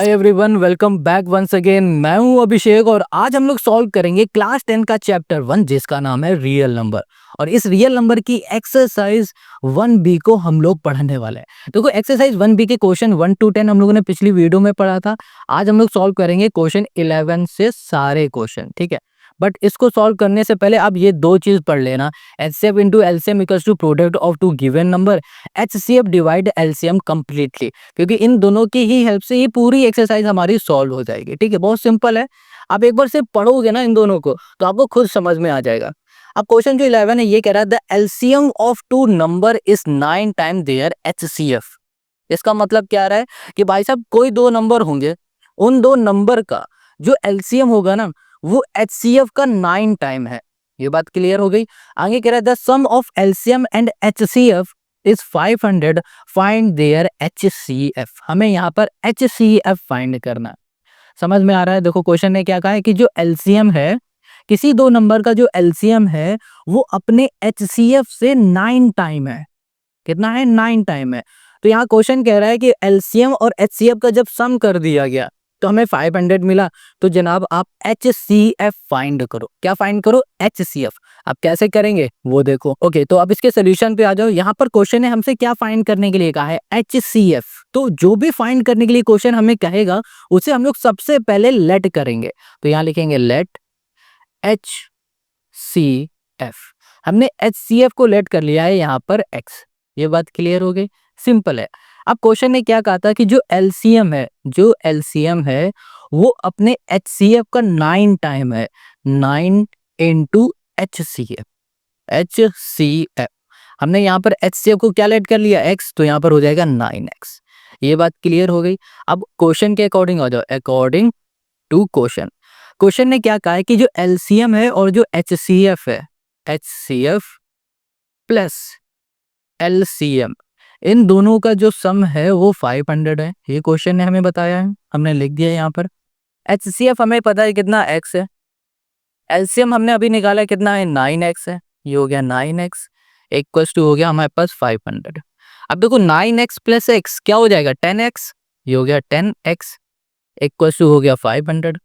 हाय everyone, welcome back once again. मैं हूं अभिषेक और आज हम लोग सॉल्व करेंगे क्लास 10 का चैप्टर 1 जिसका नाम है रियल नंबर। और इस रियल नंबर की एक्सरसाइज 1B को हम लोग पढ़ने वाले हैं। देखो, एक्सरसाइज 1B के क्वेश्चन 1 to 10 हम लोगों ने पिछली वीडियो में पढ़ा था। आज हम लोग सॉल्व करेंगे क्वेश्चन 11 से सारे क्वेश्चन, ठीक है। बट इसको सॉल्व करने से पहले आप ये दो चीज पढ़ लेना। HCF into LCM equals to product of two given number, HCF divide LCM completely, क्योंकि इन दोनों की ही हेल्प से ये पूरी एक्सरसाइज हमारी सॉल्व हो जाएगी, ठीक है। बहुत सिंपल है। आप एक बार से पढ़ोगे ना इन दोनों को तो आपको खुद समझ में आ जाएगा। अब क्वेश्चन जो 11 है ये कह रहा है the LCM of two number is 9 time their HCF. इसका मतलब क्या रहा है कि भाई साहब कोई दो नंबर होंगे, उन दो नंबर का जो एलसीएम होगा ना वो एचसीएफ का 9 टाइम है। ये बात क्लियर हो गई। आगे कह रहा है the sum of LCM and HCF is 500, find their HCF. हमें यहाँ पर एचसीएफ फाइंड करना है। समझ में आ रहा है। देखो क्वेश्चन ने क्या कहा है कि जो एलसीएम है, किसी दो नंबर का जो एलसीएम है वो अपने एचसीएफ से 9 टाइम है। कितना है? 9 टाइम है। तो यहाँ क्वेश्चन कह रहा है कि एलसीएम और एचसीएफ का जब सम कर दिया गया तो हमें 500 मिला। तो जनाब आप एचसीएफ फाइंड करो। क्या फाइंड करो? एचसीएफ। आप कैसे करेंगे वो देखो। ओके, तो अब इसके सोल्यूशन पे आ जाओ। यहाँ पर क्वेश्चन ने हमसे क्या फाइंड करने के लिए कहा है? एचसीएफ। तो जो भी फाइंड करने के लिए क्वेश्चन हमें कहेगा उसे हम लोग सबसे पहले लेट करेंगे। तो यहाँ लिखेंगे लेट एचसीएफ। हमने एचसीएफ को लेट कर लिया है यहाँ पर एक्स। ये बात क्लियर हो गई। सिंपल है। अब क्वेश्चन ने क्या कहा था कि जो एलसीएम है वो अपने एचसीएफ का 9 टाइम है। 9 इंटू एचसीएफ। हमने यहाँ पर एचसीएफ को क्या लेट कर लिया? एक्स। तो यहाँ पर हो जाएगा 9x। ये बात क्लियर हो गई। अब क्वेश्चन के अकॉर्डिंग आ जाओ। अकॉर्डिंग टू क्वेश्चन ने क्या कहा है कि जो एलसीएम है और जो एचसीएफ है, एचसीएफ प्लस एलसीएम, इन दोनों का जो सम है वो 500 है। ये क्वेश्चन ने हमें बताया है, हमने लिख दिया यहाँ पर। एचसीएफ हमें पता है कितना x है। एलसीएम हमने अभी निकाला कितना है? 9x है। ये हो गया 9x इक्वल्स टू हो गया हमारे पास 500। अब देखो 9x प्लस x क्या हो जाएगा? 10x। ये हो गया 10x इक्वल्स टू हो गया 500।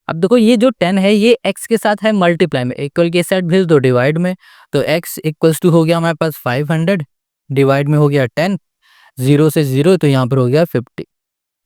अब देखो ये जो 10 है ये x के साथ है मल्टीप्लाई में, इक्वल के साथ भेज दो डिवाइड में। तो x इक्वल्स टू हो गया हमारे पास 500 डिवाइड में हो गया 10, 0 से 0 तो यहाँ पर हो गया 50।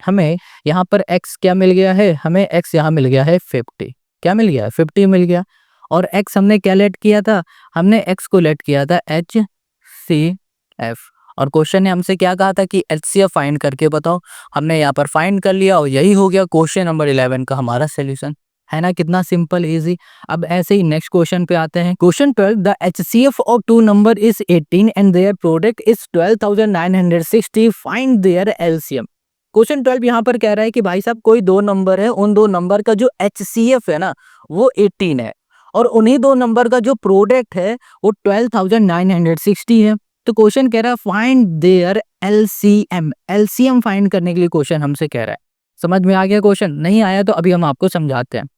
हमें यहाँ पर x क्या मिल गया है? हमें x यहाँ मिल गया है 50। क्या मिल गया? 50 मिल गया। और x हमने क्या लेट किया था? हमने x को लेट किया था HCF। और क्वेश्चन ने हमसे क्या कहा था कि HCF फाइंड करके बताओ। हमने यहाँ पर फाइंड कर लिया और यही हो गया क्वेश्चन नंबर 11 का हमारा सोल्यूशन। है ना कितना सिंपल इजी। अब ऐसे ही नेक्स्ट क्वेश्चन पे आते हैं। Question 12 the HCF of two number is 18 and their product is 12,960, find their LCM. Question 12 यहाँ पर कह रहा है कि भाई साहब कोई दो नंबर है, उन दो नंबर का जो एचसीएफ है ना वो 18 है और उन्हीं दो नंबर का जो प्रोडक्ट है वो 12,960 है। तो क्वेश्चन कह रहा है find their LCM. LCM find करने के लिए क्वेश्चन हमसे कह रहा है। समझ में आ गया? क्वेश्चन नहीं आया तो अभी हम आपको समझाते हैं।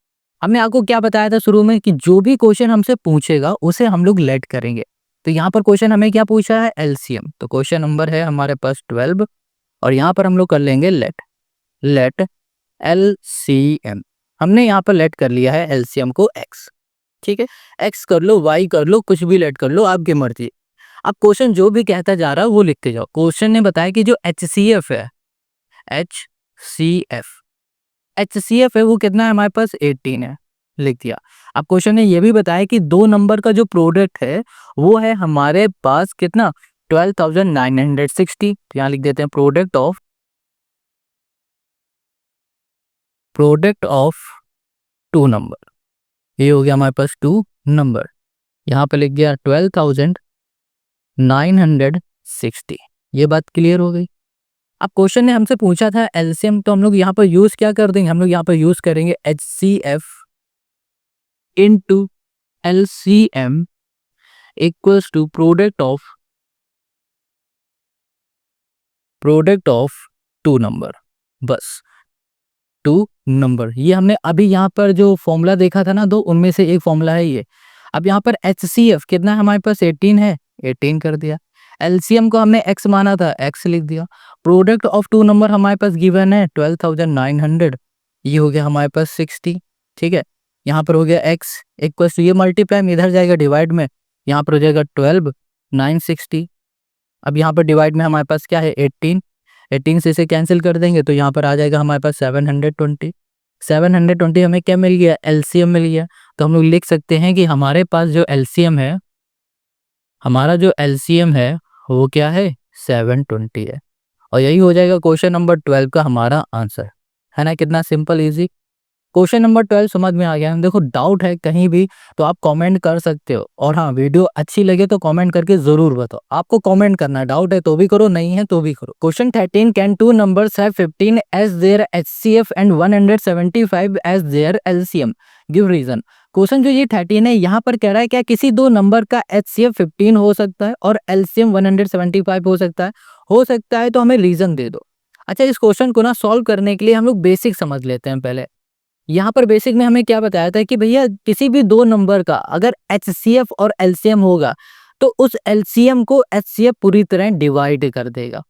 हमने आपको क्या बताया था शुरू में कि जो भी क्वेश्चन हमसे पूछेगा उसे हम लोग लेट करेंगे। तो यहाँ पर क्वेश्चन हमें क्या पूछा है? एलसीएम। तो क्वेश्चन नंबर है हमारे पास 12 और यहाँ पर हम लोग कर लेंगे लेट एलसीएम। हमने यहाँ पर लेट कर लिया है एलसीएम को एक्स। ठीक है, एक्स कर लो, वाई कर लो, कुछ भी लेट कर लो, आपकी मर्जी। अब क्वेश्चन जो भी कहता जा रहा है वो लिखते जाओ। क्वेश्चन ने बताया कि जो एचसीएफ है, एचसीएफ है वो कितना है हमारे पास? 18 है। लिख दिया। अब क्वेश्चन ने ये भी बताया कि दो नंबर का जो प्रोडक्ट है वो है हमारे पास कितना? 12,960। तो यहाँ लिख देते हैं प्रोडक्ट ऑफ टू नंबर। ये हो गया हमारे पास टू नंबर। यहाँ पे लिख दिया 12,960। ये बात क्लियर हो गई। अब क्वेश्चन ने हमसे पूछा था एलसीएम, तो हम लोग यहाँ पर यूज क्या कर देंगे? हम लोग यहाँ पर यूज करेंगे HCF into LCM equals to product of two number. बस टू नंबर। ये हमने अभी यहाँ पर जो फॉर्मूला देखा था ना दो, उनमें से एक फॉर्मूला है ये। अब यहाँ पर HCF कितना है हमारे पास? 18 है। 18 कर दिया। एलसीएम को हमने x माना था, x लिख दिया। प्रोडक्ट ऑफ टू नंबर हमारे पास गिवन है 12,900, ये हो गया हमारे पास 60, ठीक है। यहाँ पर हो गया x इक्वल टू, ये मल्टीप्लाई में इधर जाएगा डिवाइड में, यहाँ पर हो जाएगा 12 960। अब यहाँ पर डिवाइड में हमारे पास क्या है 18 से इसे कैंसिल कर देंगे तो यहाँ पर आ जाएगा हमारे पास 720। 720 हमें क्या मिल गया, एलसीएम मिल गया। तो हम लोग लिख सकते हैं कि हमारे पास जो एलसीएम है, हमारा जो एलसीएम है वो क्या है 720 है। और यही हो जाएगा क्वेश्चन नंबर 12 का हमारा आंसर, है ना। कितना सिंपल इजी। क्वेश्चन नंबर 12 समझ में आ गया। देखो डाउट है कहीं भी तो आप कमेंट कर सकते हो, और हाँ वीडियो अच्छी लगे तो कमेंट करके जरूर बताओ। आपको कमेंट करना है, डाउट है तो भी करो, नहीं है तो भी करो। Question 13, can two numbers have 15 as their HCF and 175 as their LCM, give reason. Question जो ये 13 है यहाँ पर कह रहा है क्या किसी दो नंबर का एचसीएफ 15 हो सकता है और एलसीएम 175 हो सकता है। हो सकता है तो हमें रीजन दे दो। अच्छा, इस क्वेश्चन को ना सॉल्व करने के लिए हम लोग बेसिक समझ लेते हैं पहले। यहाँ पर बेसिक में हमें क्या बताया था कि भैया किसी भी दो नंबर का अगर एचसीएफ और एलसीएम होगा तो उस एलसीएम को एचसीएफ पूरी तरह डिवाइड कर देगा,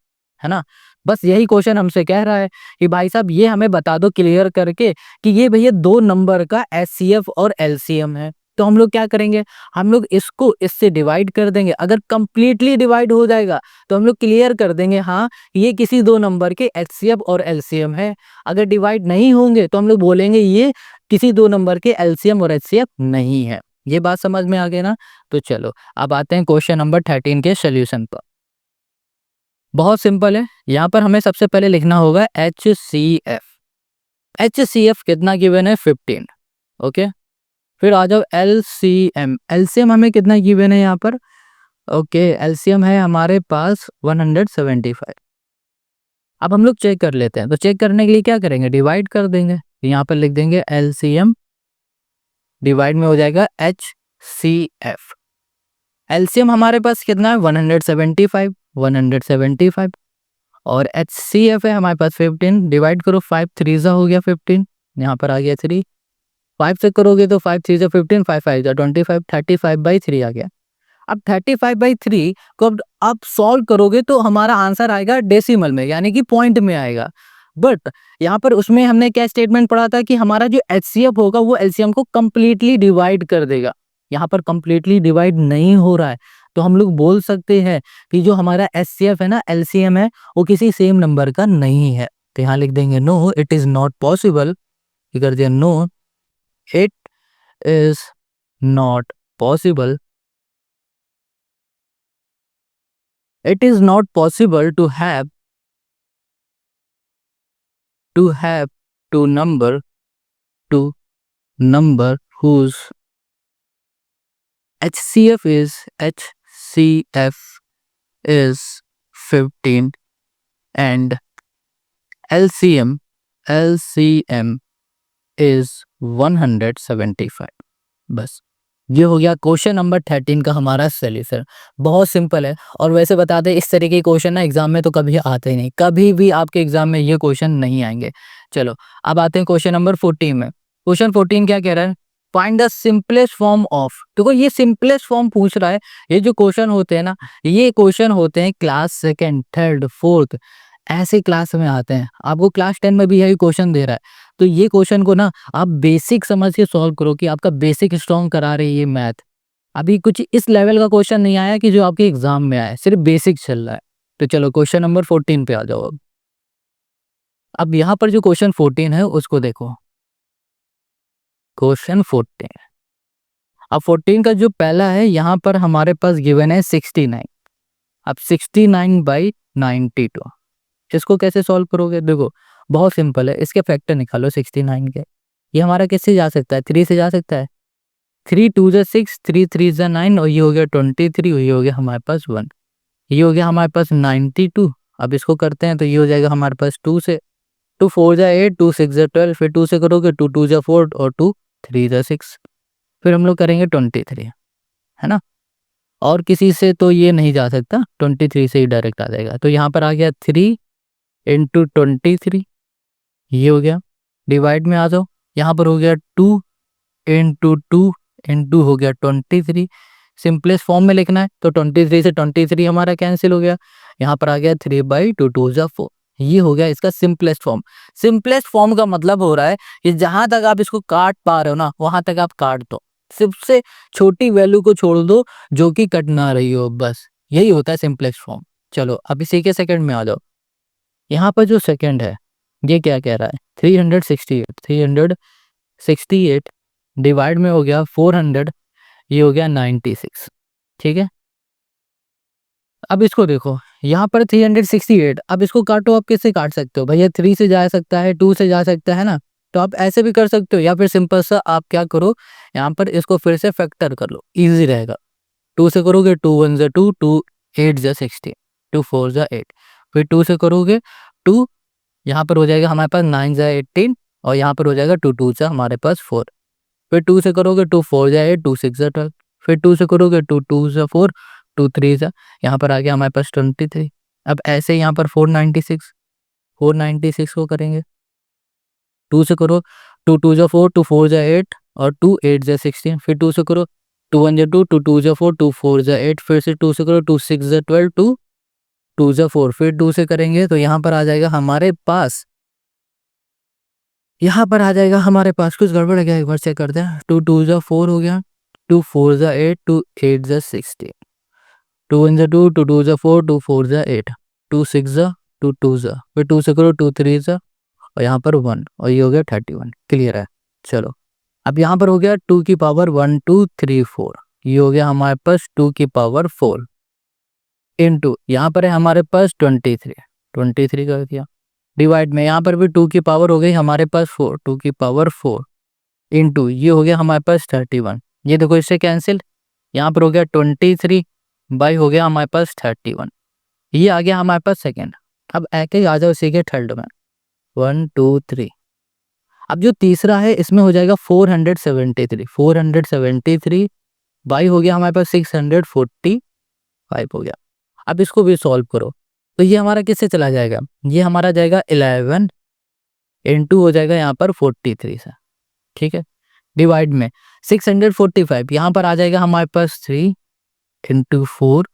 है ना। बस यही क्वेश्चन हमसे कह रहा है कि भाई साहब ये हमें बता दो क्लियर करके कि ये भैया दो नंबर का एचसीएफ और एलसीएम है। तो हम लोग क्या करेंगे, हम लोग इसको इससे डिवाइड कर देंगे। अगर कंप्लीटली डिवाइड हो जाएगा तो हम लोग क्लियर कर देंगे हाँ ये किसी दो नंबर के एचसीएफ और एलसीएम है। अगर डिवाइड नहीं होंगे तो हम लोग बोलेंगे ये किसी दो नंबर के एलसीएम और एचसीएफ नहीं है। ये बात समझ में आ गई ना। तो चलो अब आते हैं क्वेश्चन नंबर 13 के सोल्यूशन पर। बहुत सिंपल है, यहाँ पर हमें सबसे पहले लिखना होगा HCF। HCF कितना गिवन है 15, ओके। फिर आ जाओ LCM। LCM हमें कितना गिवन है यहाँ पर, ओके। LCM है हमारे पास 175। अब हम लोग चेक कर लेते हैं। तो चेक करने के लिए क्या करेंगे, डिवाइड कर देंगे। यहाँ पर लिख देंगे LCM डिवाइड में हो जाएगा HCF। LCM हमारे पास कितना है 175 और HCF है हमारे पास 15। डिवाइड करो 5 3 जा हो गया 15, यहाँ पर आ गया 3। 5 से करोगे तो 5 3 जा 15, 5 5 जा 25, 35/3 आ गया। अब 35/3 को अब आप सॉल्व करोगे तो हमारा आंसर आएगा डेसिमल में, यानी कि पॉइंट में आएगा। बट यहाँ पर उसमें हमने क्या स्टेटमेंट पढ़ा था कि हमारा जो एचसीएफ होगा वो एलसीएम को कंप्लीटली डिवाइड कर देगा। यहाँ पर कंप्लीटली डिवाइड नहीं हो रहा है तो हम लोग बोल सकते हैं कि जो हमारा एचसीएफ है ना, एलसीएम है, वो किसी सेम नंबर का नहीं है। तो यहाँ लिख देंगे no it is not possible. कर दिया no it is not possible. It is not possible to have two number whose HCF is 15 and LCM is 175। बस ये हो गया क्वेश्चन नंबर 13 का हमारा सोल्यूशन। बहुत सिंपल है। और वैसे बता दें इस तरीके के क्वेश्चन ना एग्जाम में तो कभी आते ही नहीं, कभी भी आपके एग्जाम में ये क्वेश्चन नहीं आएंगे। चलो अब आते हैं क्वेश्चन नंबर 14 में। क्वेश्चन 14 क्या कह रहा है, find the simplest form of. देखो ये सिंपलेस्ट फॉर्म पूछ रहा है। ये जो क्वेश्चन होते हैं ना, ये क्वेश्चन होते हैं क्लास सेकेंड थर्ड फोर्थ ऐसे क्लास में आते हैं। आपको क्लास 10 में भी यही क्वेश्चन दे रहा है। तो ये क्वेश्चन को ना आप बेसिक समझ के सॉल्व करो कि आपका बेसिक स्ट्रॉन्ग करा रही है ये मैथ। अभी कुछ इस लेवल का क्वेश्चन नहीं आया कि जो आपके एग्जाम में आया, सिर्फ बेसिक चल रहा है। तो चलो क्वेश्चन नंबर 14 पे आ जाओ। अब यहाँ पर जो क्वेश्चन 14 है उसको देखो। क्वेश्चन 14, अब 14 का जो पहला है यहाँ पर हमारे पास गिवन है 69। अब 69/92 इसको कैसे सॉल्व करोगे, देखो बहुत सिंपल है। इसके फैक्टर निकालो 69 के। ये हमारा किससे जा सकता है, 3 से जा सकता है। 3 2 जा 6, 3 3 जा 9 और ये हो गया 23, ये हो गया हमारे पास 1, ये हो गया हमारे पास 92। अब इसको करते हैं तो ये हो जाएगा हमारे पास 2 से, 2 4 जा 8, 2 6 जा 12, फिर 2 से करोगे 2 2 जा 4 और 2 3 जा 6, फिर हम लोग करेंगे 23, है ना। और किसी से तो ये नहीं जा सकता, 23 से ही डायरेक्ट आ जाएगा। तो यहाँ पर आ गया 3 × 23, ये हो गया। डिवाइड में आ जाओ, यहाँ पर हो गया 2 × 2 × हो गया 23, सिंपलेस्ट फॉर्म में लिखना है तो 23 से 23 हमारा कैंसिल हो गया, यहाँ पर आ गया 3/2 2 जा 4। ये हो गया इसका सिंपलेस्ट फॉर्म। सिंपलेस्ट फॉर्म का मतलब हो रहा है कि जहां तक आप इसको काट पा रहे हो ना वहां तक आप काट दो, सबसे छोटी वैल्यू को छोड़ दो जो कि कट ना रही हो, बस यही होता है सिंपलेस्ट फॉर्म। चलो अब इसी के सेकंड में आ जाओ। यहाँ पर जो सेकंड है ये क्या कह रहा है, 368 डिवाइड में हो गया 400, ये हो गया 96। ठीक है, अब इसको देखो, यहाँ पर 368, अब इसको काटो, आप किससे काट सकते हो भैया, 3 से जा सकता है, 2 से जा सकता है ना, तो आप ऐसे भी कर सकते हो, या फिर सिंपल सा आप क्या करो, यहाँ पर इसको फिर से फैक्टर कर लो, इजी रहेगा। 2 से करोगे 2 1 जा 2, 2 8 जा 16, 2 4 जा 8, फिर 2 से करोगे 2, यहाँ पर हो जाएगा हमारे पास 9 जा 18, और यहाँ पर हो जाएगा 2 2 जा हमारे पास 4, फिर 2 से करोगे 2 4 जा 8, 2 6 जा 12, फिर 2 से करोगे 2 2 जा 4, 2 3 जा, यहाँ पर आ गया हमारे पास 23। अब ऐसे यहाँ पर 496 को करेंगे, 2 से करो 2 2 जा 4, 2 4 जा 8, और 2 8 जा 16, फिर 2 से करो 2 1 जा 2, 2 2 जा 4, 2 4 जा 8, फिर से 2 से करो 2 6 जा 12, 2 2 जा 4, फिर 2 से करेंगे तो यहाँ पर आ जाएगा हमारे पास, यहाँ पर आ जाएगा हमारे पास, कुछ गड़बड़ है क्या, एक बार चेक करते हैं। 2 2 जा 4 हो गया, 2 4 जा 8, 2 8 जा 16, 2 1 जा 2, 2 2 जा 4, 2 4 जा 8, 2 6 जा 2 2 जा, फिर 2 से करो 2 3 जा, और यहाँ पर 1, और ये हो गया 31। क्लियर है। चलो अब यहाँ पर हो गया 2 की पावर 1 2 3 4, ये हो गया हमारे पास 2 की पावर 4 इंटू, यहाँ पर है हमारे पास 23 कर दिया, डिवाइड में यहाँ पर भी 2 की पावर हो गई हमारे पास 4, 2 की पावर 4 इंटू, ये हो गया हमारे पास 31। ये देखो इससे कैंसिल, यहाँ पर हो गया 23 बाई हो गया हमारे पास 31, ये आ गया हमारे पास सेकेंड। अब एक ही आ जाओ इसी के थर्ड में, 1 2 3। अब जो तीसरा है इसमें हो जाएगा 473 बाई हो गया हमारे पास 645 हो गया। अब इसको भी सॉल्व करो तो ये हमारा किससे चला जाएगा, ये हमारा जाएगा 11 इंटू हो जाएगा यहाँ पर 43 से। ठीक है, डिवाइड में 645, यहाँ पर आ जाएगा हमारे पास 3 इंटू 4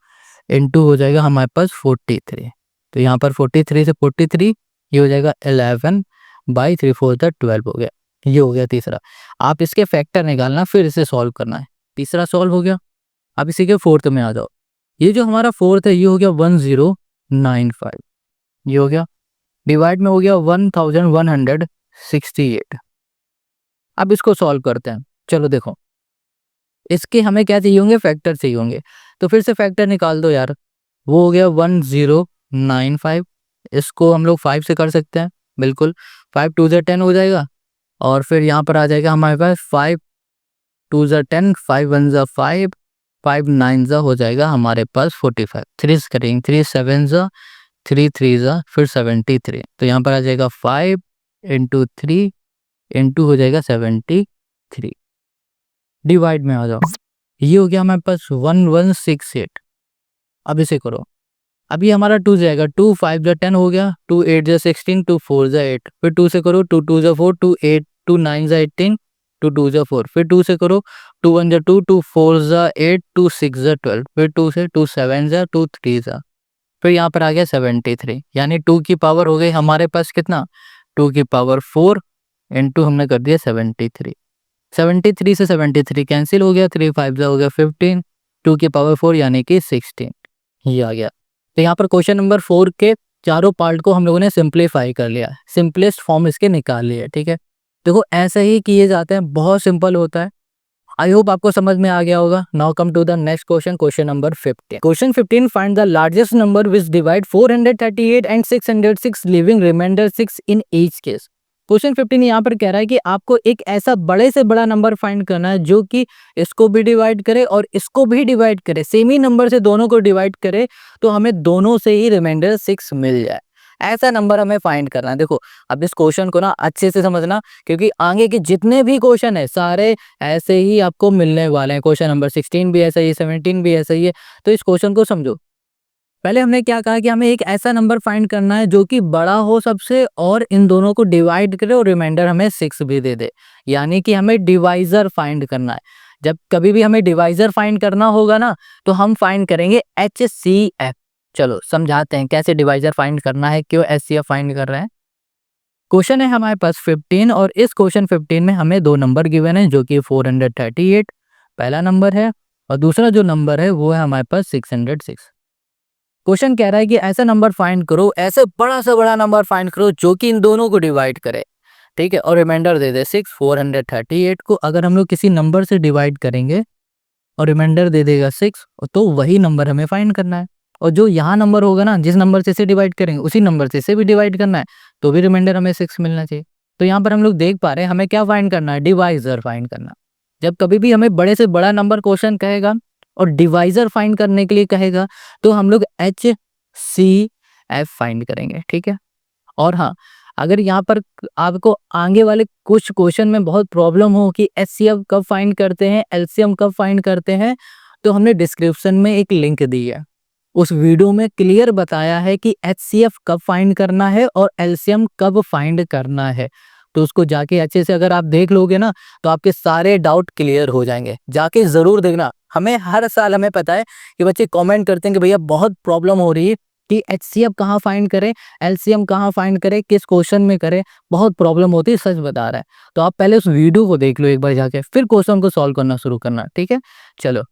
इंटू हो जाएगा हमारे पास 43, तो यहाँ पर 43 से 43, ये हो जाएगा 11 बाई 3 4 12 हो गया। ये हो गया तीसरा। आप इसके फैक्टर निकालना, फिर इसे सॉल्व करना है। तीसरा सॉल्व हो गया। अब इसी के फोर्थ में आ जाओ। ये जो हमारा फोर्थ है ये हो गया 1095, ये हो गया, डिवाइड में हो गया 1168। अब इसको सॉल्व करते हैं। चलो देखो, इसके हमें क्या चाहिए होंगे, फैक्टर चाहिए होंगे, तो फिर से फैक्टर निकाल दो यार। वो हो गया 1095, इसको हम लोग 5 से कर सकते हैं, बिल्कुल। 5 2 जा 10 हो जाएगा, और फिर यहाँ पर आ जाएगा हमारे पास 5 2 जा 10, 5 1 जा 5, 5 9 जा हो जाएगा हमारे पास 45। 3 करेंगे, 3 7 जा, 3 3 जा, फिर 73, तो यहाँ पर आ जाएगा 5 इंटू 3 इंटू हो जाएगा 73। डिवाइड में आ जाओ, ये हो गया हमारे पास 1168। अब इसे करो, अभी हमारा 2 जाएगा, 2 5 जा 10 हो गया, 2 8 जा 16, 2 4 जा 8, फिर 2 से करो 2 2 जा 4, 2 8 2 9 जा 18, 2 2 जा 4, फिर 2 से करो 2 1 जा 2, 2 4 जा 8, 2 6 जा 12, फिर 2 से 2 7 जा 2 3 जा, फिर यहाँ पर आ गया 73, यानी 2 की पावर हो गई हमारे पास कितना, 2 की पावर 4 इंटू हमने कर दिया 73। 73 से 73 कैंसिल हो गया, 3 5 जा हो गया 15, 2 की पावर 4 यानी कि 16, ये आ गया। तो यहाँ पर क्वेश्चन नंबर 4 के चारों पार्ट को हम लोगों ने सिंप्लीफाई कर लिया, सिंपलेस्ट फॉर्म इसके निकाल लिया। ठीक है, देखो ऐसे ही किए जाते हैं, बहुत सिंपल होता है। आई होप आपको समझ में आ गया होगा। Now come to the next question, question number 15। Question 15, find the largest number which divide 438 and 606 living remainder 6 in each case. Question 15 यहाँ पर कह रहा है कि आपको एक ऐसा बड़े से बड़ा नंबर फाइंड करना है जो कि इसको भी डिवाइड करे और इसको भी डिवाइड करे, सेम ही नंबर से दोनों को डिवाइड करे तो हमें दोनों से ही रिमाइंडर 6 मिल जाए। ऐसा नंबर हमें फाइंड करना है। देखो अब इस क्वेश्चन को ना अच्छे से समझना, क्योंकि आगे के जितने भी क्वेश्चन है सारे ऐसे ही आपको मिलने वाले हैं। क्वेश्चन नंबर 16 भी ऐसा ही है, 17 भी ऐसा ही है। तो इस क्वेश्चन को समझो। पहले हमने क्या कहा कि हमें एक ऐसा नंबर फाइंड करना है जो कि बड़ा हो सबसे और इन दोनों को डिवाइड करे और रिमाइंडर हमें 6 भी दे दे, यानी कि हमें डिवाइजर फाइंड करना है। जब कभी भी हमें डिवाइजर फाइंड करना होगा ना, तो हम फाइंड करेंगे HCF। चलो समझाते हैं कैसे डिवाइजर फाइंड करना है, क्यों HCF फाइंड कर रहे हैं। क्वेश्चन है हमारे पास 15 और इस क्वेश्चन 15 में हमें दो नंबर गिवन है जो कि 438 पहला नंबर है और दूसरा जो नंबर है वो है हमारे पास 606। क्वेश्चन कह रहा है कि ऐसा नंबर फाइंड करो, ऐसे बड़ा से बड़ा नंबर फाइंड करो जो कि इन दोनों को डिवाइड करे, ठीक है, और रिमाइंडर दे दे 6। 438 को अगर हम लोग किसी नंबर से डिवाइड करेंगे और रिमाइंडर दे देगा 6, तो वही नंबर हमें फाइंड करना है। और जो यहाँ नंबर होगा ना, जिस नंबर से इसे डिवाइड करेंगे उसी नंबर से इसे भी डिवाइड करना है, तो भी रिमाइंडर हमें 6 मिलना चाहिए। तो यहाँ पर हम लोग देख पा रहे हैं हमें क्या फाइंड करना है, डिवाइजर फाइंड करना। जब कभी भी हमें बड़े से बड़ा नंबर क्वेश्चन कहेगा और डिवाइजर फाइंड करने के लिए कहेगा, तो हम लोग HCF फाइंड करेंगे, ठीक है। और हाँ, अगर यहाँ पर आपको आगे वाले कुछ क्वेश्चन में बहुत प्रॉब्लम हो कि HCF कब फाइंड करते हैं, LCM कब फाइंड करते हैं, तो हमने डिस्क्रिप्शन में एक लिंक दी है, उस वीडियो में क्लियर बताया है कि HCF कब फाइंड करना है और LCM कब फाइंड करना है। तो उसको जाके अच्छे से अगर आप देख लोगे ना, तो आपके सारे डाउट क्लियर हो जाएंगे। जाके जरूर देखना। हमें हर साल हमें पता है कि बच्चे कमेंट करते हैं कि भैया बहुत प्रॉब्लम हो रही है कि HCF कहाँ फाइंड करें, LCM कहाँ फाइंड करें, किस क्वेश्चन में करें, बहुत प्रॉब्लम होती है, सच बता रहा है। तो आप पहले उस वीडियो को देख लो एक बार जाके, फिर क्वेश्चन को सॉल्व करना शुरू करना, ठीक है। चलो,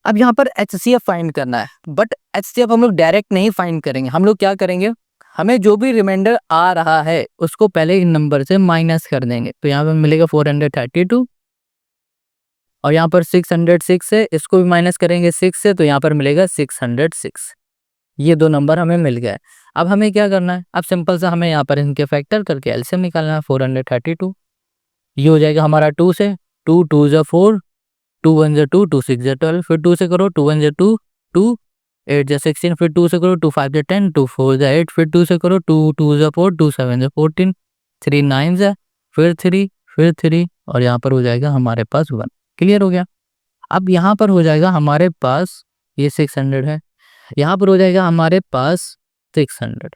अब यहाँ पर HCF फाइंड करना है, बट HCF हम लोग डायरेक्ट नहीं फाइंड करेंगे। हम लोग क्या करेंगे, हमें जो भी रिमाइंडर आ रहा है उसको पहले इन नंबर से माइनस कर देंगे। तो यहाँ पर मिलेगा 432 और यहाँ पर 606 है, इसको भी माइनस करेंगे 6 से, तो यहाँ पर मिलेगा 606। ये दो नंबर हमें मिल गए। अब हमें क्या करना है, अब सिंपल सा हमें यहाँ पर इनके फैक्टर करके एलसीएम निकालना है। 432 ये हो जाएगा हमारा 2 से, 2 2 जा 4, 2 1 जा 2, 2 6 जा 12, फिर 2 से करो, 2 1 जा 2, 2 8 जा 16, फिर 2 से करो, 2 5 जा 10, 2 4 जा 8, फिर 2 से करो, 2 2 जा 4, 2 7 जा 14, 3 9 जा, फिर 3, फिर 3 और यहाँ पर हो जाएगा हमारे पास 1। क्लियर हो गया। अब यहाँ पर हो जाएगा हमारे पास ये 600 है, यहाँ पर हो जाएगा हमारे पास 600।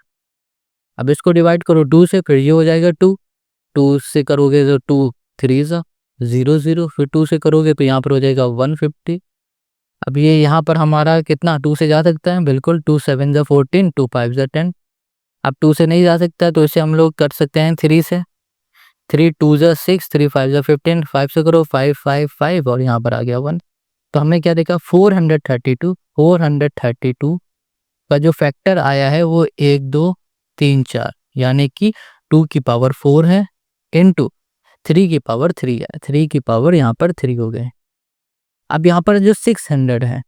अब इसको डिवाइड करो 2 से, फिर ये हो जाएगा 2, 2 से करोगे तो 2 3 सा 0 0, फिर 2 से करोगे तो यहाँ पर हो जाएगा 150। अब ये यहाँ पर हमारा कितना 2 से जा सकता है, बिल्कुल 2 7 जा 14, 2 5 जा 10। अब 2 से नहीं जा सकता तो इसे हम लोग कर सकते हैं 3 से, 3 2 जा 6, 3 5 जा 15, 5 से करो 5 5 5 और यहाँ पर आ गया 1। तो हमने क्या देखा, 432 का जो फैक्टर आया है वो 1 2 3 4, यानी कि 2 की पावर 4 है इनटू 3 की पावर 3 है, 3 की पावर यहाँ पर 3 हो गए। अब यहाँ पर जो 600 है,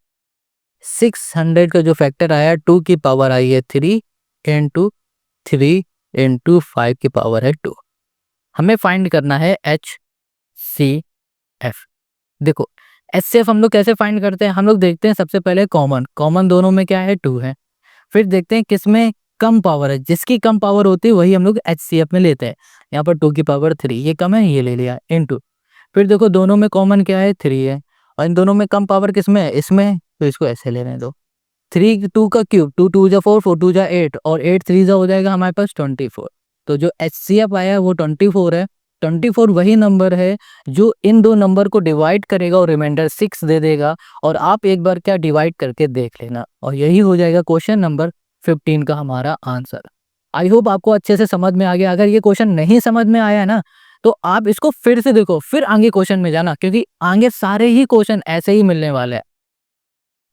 600 का जो फैक्टर आया 2 की पावर आई है 3 इंटू 3 इंटू 5 की पावर है 2। हमें फाइंड करना है HCF। देखो HCF हम लोग कैसे फाइंड करते हैं, हम लोग देखते हैं सबसे पहले कॉमन दोनों में क्या है 2 है, फिर देखते हैं किसमें कम पावर है, जिसकी कम पावर होती है वही हम लोग HCF में लेते हैं। यहाँ पर 2 की पावर 3 ये कम है, ये ले लिया इनटू, फिर देखो दोनों में कॉमन क्या है 3 है और इन दोनों में कम पावर किसमें है, इसमें, तो इसको ऐसे ले रहे हैं। 3 2 का क्यूब, 2 2 जा 4, 4 2 जा 8 और 8 3 जा हो जाएगा हमारे पास 24। तो जो HCF आया है वो 24 है। 24 वही नंबर है जो इन दो नंबर को डिवाइड करेगा और रिमाइंडर 6 दे देगा। और आप एक बार क्या डिवाइड करके देख लेना और यही हो जाएगा क्वेश्चन नंबर 15 का हमारा आंसर। आई होप आपको अच्छे से समझ में आ गया। अगर ये क्वेश्चन नहीं समझ में आया है ना, तो आप इसको फिर से देखो, फिर आगे क्वेश्चन में जाना, क्योंकि आगे सारे ही क्वेश्चन ऐसे ही मिलने वाले हैं।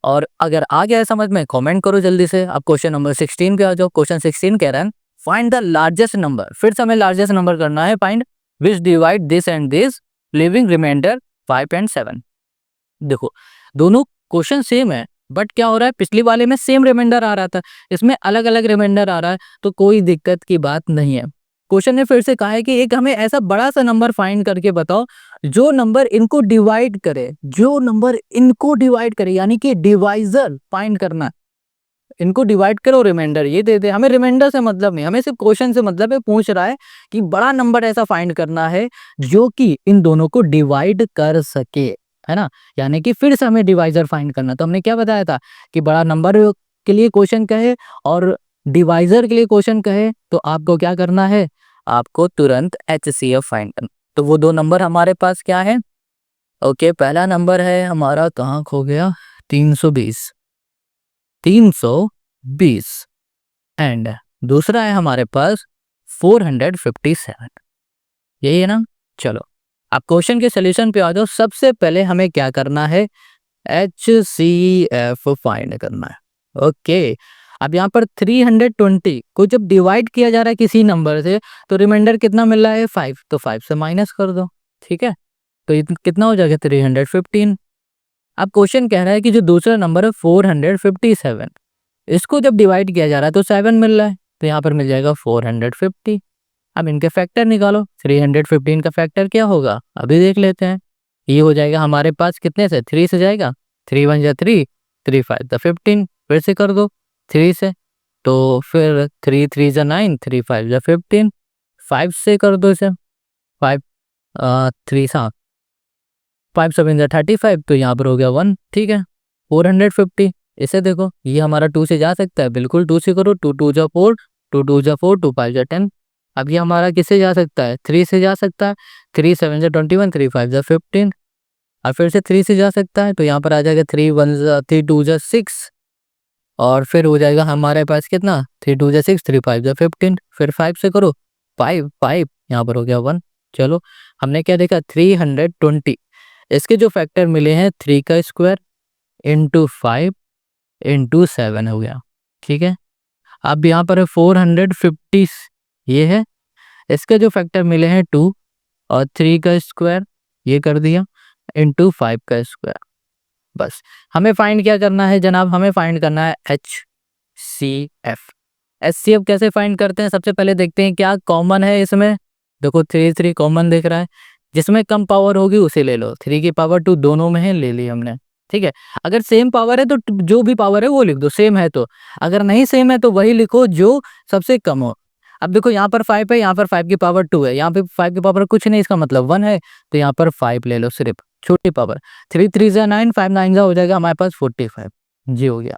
और अगर आ गया है समझ में, कमेंट करो जल्दी से। अब क्वेश्चन नंबर 16 पे आ जाओ। क्वेश्चन 16 कह रहा है फाइंड द लार्जेस्ट नंबर। फिर से हमें लार्जेस्ट नंबर करना है find which divide this and this living remainder 5 and 7। देखो दोनों क्वेश्चन सेम है, बट क्या हो रहा है, पिछली वाले में सेम रिमाइंडर आ रहा था, इसमें अलग अलग रिमाइंडर आ रहा है, तो कोई दिक्कत की बात नहीं है। क्वेश्चन ने फिर से कहा है कि एक हमें ऐसा बड़ा सा नंबर फाइंड करके बताओ जो नंबर इनको डिवाइड करे, जो नंबर इनको डिवाइड करे, यानी कि डिवाइजर फाइंड करना। इनको डिवाइड करो, रिमाइंडर ये दे दे। हमें रिमाइंडर से मतलब नहीं, हमें सिर्फ क्वेश्चन से मतलब है। पूछ रहा है कि बड़ा नंबर ऐसा फाइंड करना है जो कि इन दोनों को डिवाइड कर सके, है ना, यानी कि फिर से हमें डिवाइजर फाइंड करना। तो हमने क्या बताया था कि बड़ा नंबर के लिए क्वेश्चन कहे और डिवाइजर के लिए क्वेश्चन कहे तो आपको क्या करना है, आपको तुरंत HCF फाइंड करना। तो वो दो नंबर हमारे पास क्या है, ओके, पहला नंबर है हमारा, कहाँ खो गया, 320, 320 एंड दूसरा है हमारे पास 457, यही है ना। चलो अब क्वेश्चन के सोल्यूशन पे आ जाओ। सबसे पहले हमें क्या करना है, HCF फाइंड करना है। ओके, अब यहाँ पर 320 को जब डिवाइड किया जा रहा है किसी नंबर से तो रिमाइंडर कितना मिल रहा है, 5, तो 5 से माइनस कर दो, ठीक है। तो कितना हो जाएगा, 315। अब क्वेश्चन कह रहा है कि जो दूसरा नंबर है 457, इसको जब डिवाइड किया जा रहा है तो 7 मिल रहा है, तो यहाँ पर मिल जाएगा 450। अब इनके फैक्टर निकालो, 315 का फैक्टर क्या होगा अभी देख लेते हैं। ये हो जाएगा हमारे पास कितने से, 3 से जाएगा, 3 1 जा 3, 3 5 जा 15, फिर से कर दो 3 से, तो फिर 3 3 जा 9, 3 5 जा 15, 5 से कर दो इसे, 5 3 7 5 7 जा 35, तो यहाँ पर हो गया 1, ठीक है। 450, इसे देखो ये हमारा 2 से जा सकता है, बिल्कुल 2 से करो, 2 2 जा 4, 2 2 जा 4, 2 5 जा 10। अब ये हमारा किससे जा सकता है, 3 से जा सकता है, 3 7 जा 21, 3 5 जा 15, और फिर से 3 से जा सकता है, तो यहाँ पर आ जाएगा 3 1 जा 3 2 जा 6, और फिर हो जाएगा हमारे पास कितना, 3 2 जा 6, 3 5 जा 15, फिर 5 से करो, 5 5, यहाँ पर हो गया 1। चलो हमने क्या देखा, 320, इसके जो फैक्टर मिले हैं 3 का स्क्वायर इंटू 5 इंटू 7 हो गया, ठीक है। अब यहाँ पर 450 ये है, इसके जो फैक्टर मिले हैं 2 और 3 का स्क्वायर ये कर दिया इंटू 5 का स्क्वायर। बस हमें फाइंड क्या करना है जनाब, हमें फाइंड करना है HCF। HCF कैसे फाइंड करते हैं, सबसे पहले देखते हैं क्या कॉमन है इसमें। देखो 3 3 कॉमन दिख रहा है, जिसमें कम पावर होगी उसे ले लो, 3 की पावर 2 दोनों में है, ले ली हमने, ठीक है। अगर सेम पावर है तो जो भी पावर है वो लिख दो, सेम है तो, अगर नहीं सेम है तो वही लिखो जो सबसे कम हो। अब देखो यहाँ पर 5 है, यहाँ पर 5 की पावर 2 है, यहाँ पे 5 की पावर कुछ नहीं, इसका मतलब 1 है, तो यहाँ पर 5 ले लो सिर्फ, छोटी पावर। 3 3 जा 9, 5 9 जा हो जाएगा हमारे पास 45, जी हो गया,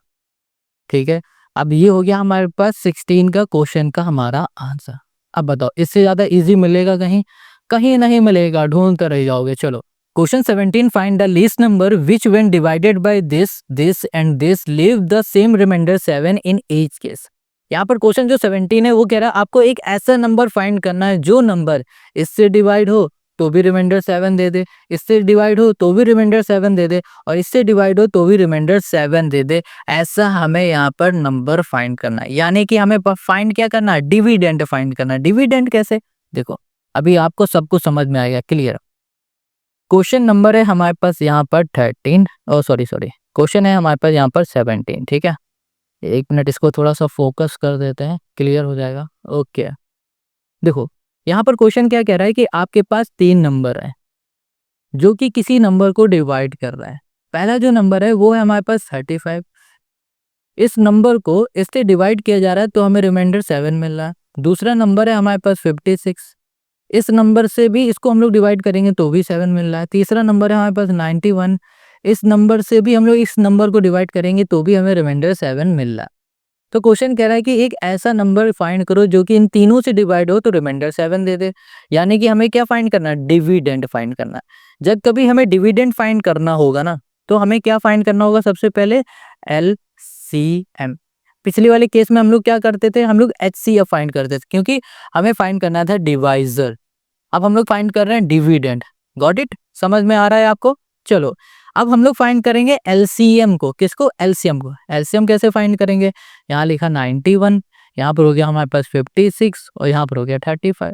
ठीक है। अब ये हो गया हमारे पास 16 का क्वेश्चन का हमारा आंसर। अब बताओ इससे ज्यादा इजी मिलेगा कहीं, कहीं नहीं मिलेगा, ढूंढते रह जाओगे। चलो question 17, find the least number which when divided by this and this leave the same remainder 7 in each case. यहाँ पर क्वेश्चन जो 17 है वो कह रहा है आपको एक ऐसा नंबर फाइंड करना है जो नंबर इससे डिवाइड हो तो भी रिमाइंडर 7 दे दे, इससे डिवाइड हो तो भी रिमाइंडर 7 दे दे, और इससे डिवाइड हो तो भी रिमाइंडर 7 दे दे। ऐसा हमें यहाँ पर नंबर फाइंड करना है, यानी कि हमें फाइंड क्या करना है, डिविडेंड फाइंड करना है। डिविडेंड कैसे, देखो अभी आपको सब कुछ समझ में आएगा, क्लियर। क्वेश्चन नंबर है हमारे पास यहाँ पर 13, सॉरी क्वेश्चन है हमारे पास यहाँ पर 17, ठीक है। एक मिनट इसको थोड़ा सा फोकस कर देते हैं, क्लियर हो जाएगा। ओके देखो यहाँ पर क्वेश्चन क्या कह रहा है कि आपके पास 3 नंबर है जो कि किसी नंबर को डिवाइड कर रहा है। पहला जो नंबर है वो है हमारे पास 35, इस नंबर को इससे डिवाइड किया जा रहा है तो हमें रिमाइंडर 7 मिल रहा है। दूसरा नंबर है हमारे पास 56, इस नंबर से भी इसको हम लोग डिवाइड करेंगे तो भी 7 मिल रहा है। तीसरा नंबर है हमारे पास 91, इस नंबर से भी हम लोग इस नंबर को डिवाइड करेंगे तो भी हमें रिमाइंडर 7 मिल रहा है। तो क्वेश्चन कह रहा है कि एक ऐसा नंबर फाइंड करो जो कि इन तीनों से डिवाइड हो तो रिमाइंडर 7 दे दे, यानी कि हमें क्या फाइंड करना है, डिविडेंड फाइंड करना है। जब कभी हमें डिविडेंड फाइंड करना होगा ना तो हमें क्या फाइंड करना होगा, सबसे पहले LCM। पिछली वाले केस में हम लोग क्या करते थे, हम लोग HCF फाइंड करते थे क्योंकि हमें फाइंड करना था डिवाइजर। अब हम लोग फाइंड कर रहे हैं डिविडेंड, गॉट इट, समझ में आ रहा है आपको। चलो अब हम लोग फाइंड करेंगे LCM को, किसको, LCM को। LCM कैसे फाइंड करेंगे, यहाँ लिखा 91, यहाँ पर हो गया हमारे पास 56 और यहाँ पर हो गया 35।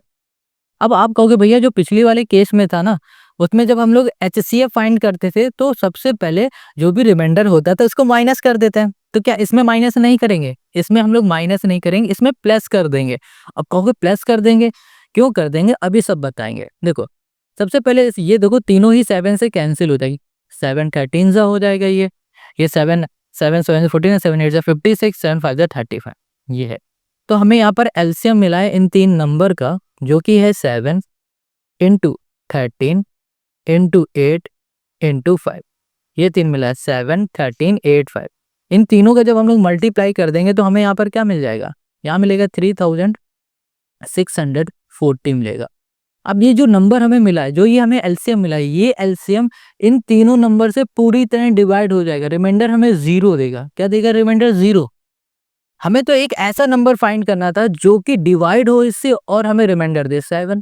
अब आप कहोगे भैया जो पिछली वाले केस में था ना उसमें जब हम लोग HCF फाइंड करते थे तो सबसे पहले जो भी रिमाइंडर होता था उसको माइनस कर देते हैं, तो क्या इसमें माइनस नहीं करेंगे, इसमें हम लोग माइनस नहीं करेंगे, इसमें प्लस कर देंगे। अब कहोगे प्लस कर देंगे, क्यों कर देंगे अभी सब बताएंगे। देखो सबसे पहले ये देखो तीनों ही 7 से कैंसिल हो जाएगी, 7 13 जा हो जाएगा, ये 7 7 7 14, 7 8 जा 56, 7 5 जा 35, ये है। तो हमें यहाँ पर एलसीएम मिला है इन 3 नंबर का जो कि है 7 इंटू 13 इंटू 8 इंटू 5, ये 3 मिला है, 7 13 8 5। इन तीनों का जब हम लोग मल्टीप्लाई कर देंगे तो हमें यहाँ पर क्या मिल जाएगा, यहाँ मिलेगा 3640 मिलेगा। अब ये जो नंबर हमें मिला है, जो ये हमें एलसीएम मिला है, ये एलसीएम इन तीनों नंबर से पूरी तरह डिवाइड हो जाएगा, रिमाइंडर हमें 0 देगा। क्या देगा? रिमाइंडर 0। हमें तो एक ऐसा नंबर फाइंड करना था जो कि डिवाइड हो इससे और हमें रिमाइंडर दे 7।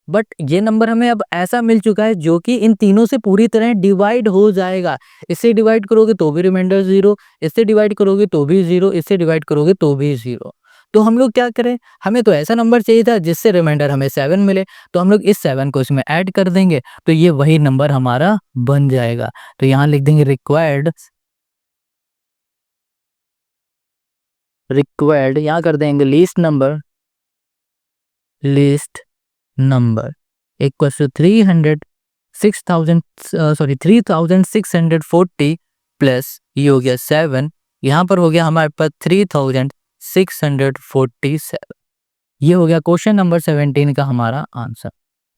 बट ये नंबर हमें अब ऐसा मिल चुका है जो कि इन तीनों से पूरी तरह डिवाइड हो जाएगा। इससे डिवाइड करोगे तो भी रिमाइंडर 0, इससे डिवाइड करोगे तो भी 0, इससे डिवाइड करोगे तो भी 0। तो हम लोग क्या करें? हमें तो ऐसा नंबर चाहिए था जिससे रिमाइंडर हमें 7 मिले, तो हम लोग इस 7 को इसमें ऐड कर देंगे तो ये वही नंबर हमारा बन जाएगा। तो यहाँ लिख देंगे रिक्वायर्ड यहाँ कर देंगे least number equals to 3640 plus ये हो गया 7, यहाँ पर हो गया हमारे पास 3647। ये हो गया क्वेश्चन नंबर 17 का हमारा आंसर।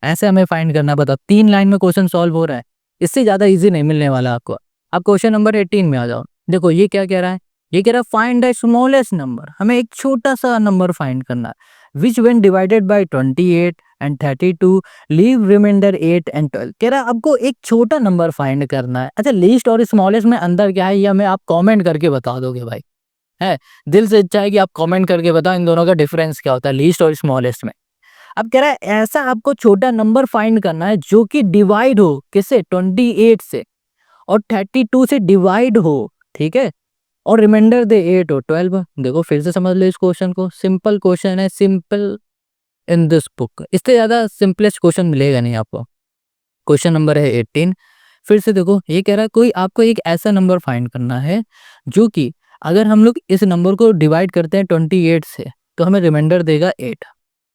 ऐसे हमें फाइंड करना पता। 3 लाइन में क्वेश्चन सॉल्व हो रहा है, इससे ज्यादा इजी नहीं मिलने वाला आपको। अब क्वेश्चन नंबर 18 में आ जाओ। देखो ये क्या कह रहा है? ये कह रहा है फाइंड द स्मॉलेस्ट नंबर। हमें एक छोटा सा नंबर फाइंड करना है विच when divided bye 28 and 32 leave remainder 8 and 12। कह रहा है आपको एक छोटा नंबर फाइंड करना है। अच्छा, लीस्ट और स्मॉलेस्ट में अंदर क्या है ये हमें आप कमेंट करके बता दोगे भाई, है दिल से इच्छा है कि आप कमेंट करके बताओ इन दोनों का डिफरेंस क्या होता है लीस्ट और स्मॉलेस्ट में। अब कह रहा है ऐसा आपको छोटा नंबर फाइंड करना है जो कि डिवाइड हो किससे? 28 से, और 32 से डिवाइड हो, ठीक है, और रिमाइंडर दे 8 और 12। देखो फिर से समझ लो इस क्वेश्चन को, सिंपल क्वेश्चन है, सिंपल इन दिस बुक। इससे ज्यादा सिंपलेस्ट क्वेश्चन मिलेगा नहीं आपको। क्वेश्चन नंबर है 18। फिर से देखो ये कह रहा है कोई आपको एक ऐसा नंबर फाइंड करना है जो कि अगर हम लोग इस नंबर को डिवाइड करते हैं 28 से तो हमें रिमाइंडर देगा 8,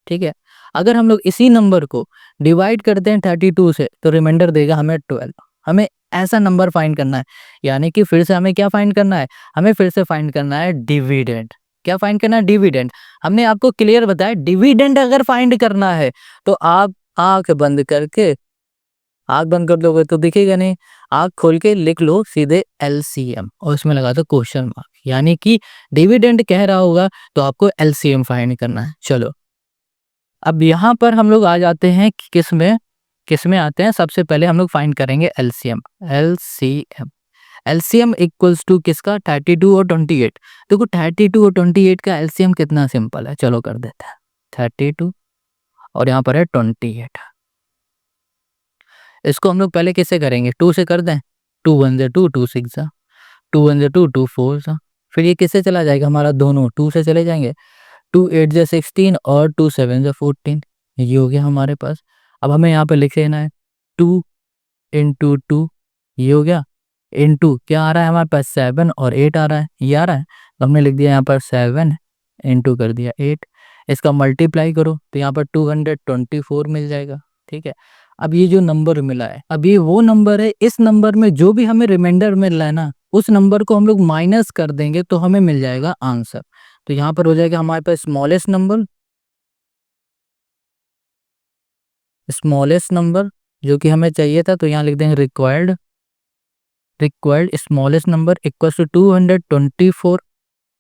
ठीक है। अगर हम लोग इसी नंबर को डिवाइड करते हैं 32 से तो रिमाइंडर देगा हमें 12। हमें ऐसा नंबर फाइंड करना है, यानी कि फिर से हमें क्या फाइंड करना है? हमें फिर से फाइंड करना है डिविडेंड। क्या फाइंड करना है? डिविडेंड। हमने आपको क्लियर बताया डिविडेंड अगर फाइंड करना है तो आप आंख बंद कर दोगे तो दिखेगा नहीं, आंख खोल के लिख लो सीधे एलसीएम और उसमें लगा दो क्वेश्चन मार्क, यानी कि डिविडेंड कह रहा होगा तो आपको एलसीएम फाइंड करना है। चलो अब यहाँ पर हम लोग आ जाते हैं किस में आते हैं। सबसे पहले हम लोग फाइंड करेंगे एलसीएम इक्वल्स टू किसका? 32 और 28। देखो 32 और 28 का एलसीएम कितना सिंपल है, चलो कर देते हैं। 32 और यहाँ पर है 28। इसको हम लोग पहले किससे करेंगे? 2 से कर दें। 2 1 जा 2, 2 6 जा 2 1 जा 2, 2 4 जा। फिर ये किससे चला जाएगा? हमारा दोनों 2 से चले जाएंगे। 2 8 जा 16 और 2 7 जा 14। ये हो गया हमारे पास। अब हमें यहाँ पे लिख लेना है 2 इंटू 2, ये हो गया, इंटू क्या आ रहा है हमारे पास? 7 और 8 आ रहा है, ये आ रहा है, तो हमने लिख दिया यहाँ पर 7 इंटू कर दिया 8। इसका मल्टीप्लाई करो तो यहाँ पर 224 मिल जाएगा, ठीक है। अब ये जो नंबर मिला है, अब ये वो नंबर है, इस नंबर में जो भी हमें रिमाइंडर मिल रहा है ना, उस नंबर को हम लोग माइनस कर देंगे तो हमें मिल जाएगा आंसर। तो यहाँ पर हो जाएगा हमारे पास स्मॉलेस्ट नंबर जो कि हमें चाहिए था, तो यहाँ लिख देंगे required smallest number equal to 224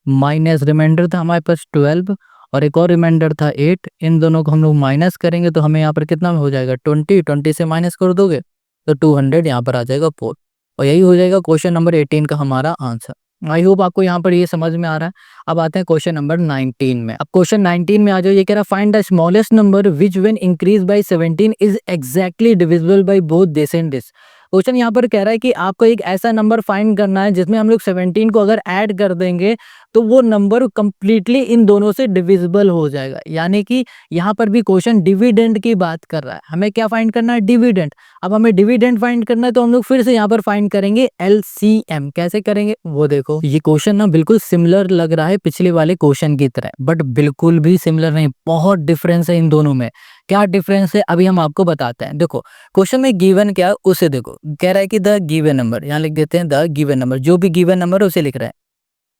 minus remainder था हमारे पास 12 और एक और रिमाइंडर था 8। इन दोनों को हम लोग माइनस करेंगे तो हमें यहाँ पर कितना हो जाएगा? 20 से माइनस कर दोगे तो 200 यहाँ पर आ जाएगा 4। और यही हो जाएगा क्वेश्चन नंबर 18 का हमारा आंसर। आई होप आपको यहाँ पर ये समझ में आ रहा है। अब आते हैं क्वेश्चन नंबर 19 में। अब क्वेश्चन 19 में आ जाओ। ये कह रहा है find the smallest number which when increase by 17 is exactly divisible by both this and this. Question यहाँ पर कह रहा है कि आपको एक ऐसा नंबर फाइंड करना है जिसमें हम लोग 17 को अगर ऐड कर देंगे तो वो नंबर कंप्लीटली इन दोनों से डिविजिबल हो जाएगा। यानी कि यहाँ पर भी क्वेश्चन डिविडेंड की बात कर रहा है। हमें क्या फाइंड करना है? डिविडेंड। अब हमें डिविडेंड फाइंड करना है तो हम लोग फिर से यहाँ पर फाइंड करेंगे एलसीएम। कैसे करेंगे वो देखो। ये क्वेश्चन ना बिल्कुल सिमिलर लग रहा है पिछले वाले क्वेश्चन की तरह, बट बिल्कुल भी सिमिलर नहीं, बहुत डिफरेंस है इन दोनों में। क्या डिफरेंस है अभी हम आपको बताते हैं। देखो क्वेश्चन में गिवन क्या है उसे देखो। कह रहा है कि द गिवन नंबर, यहाँ लिख देते हैं द गिवन नंबर, जो भी गिवन नंबर है उसे लिख रहा है।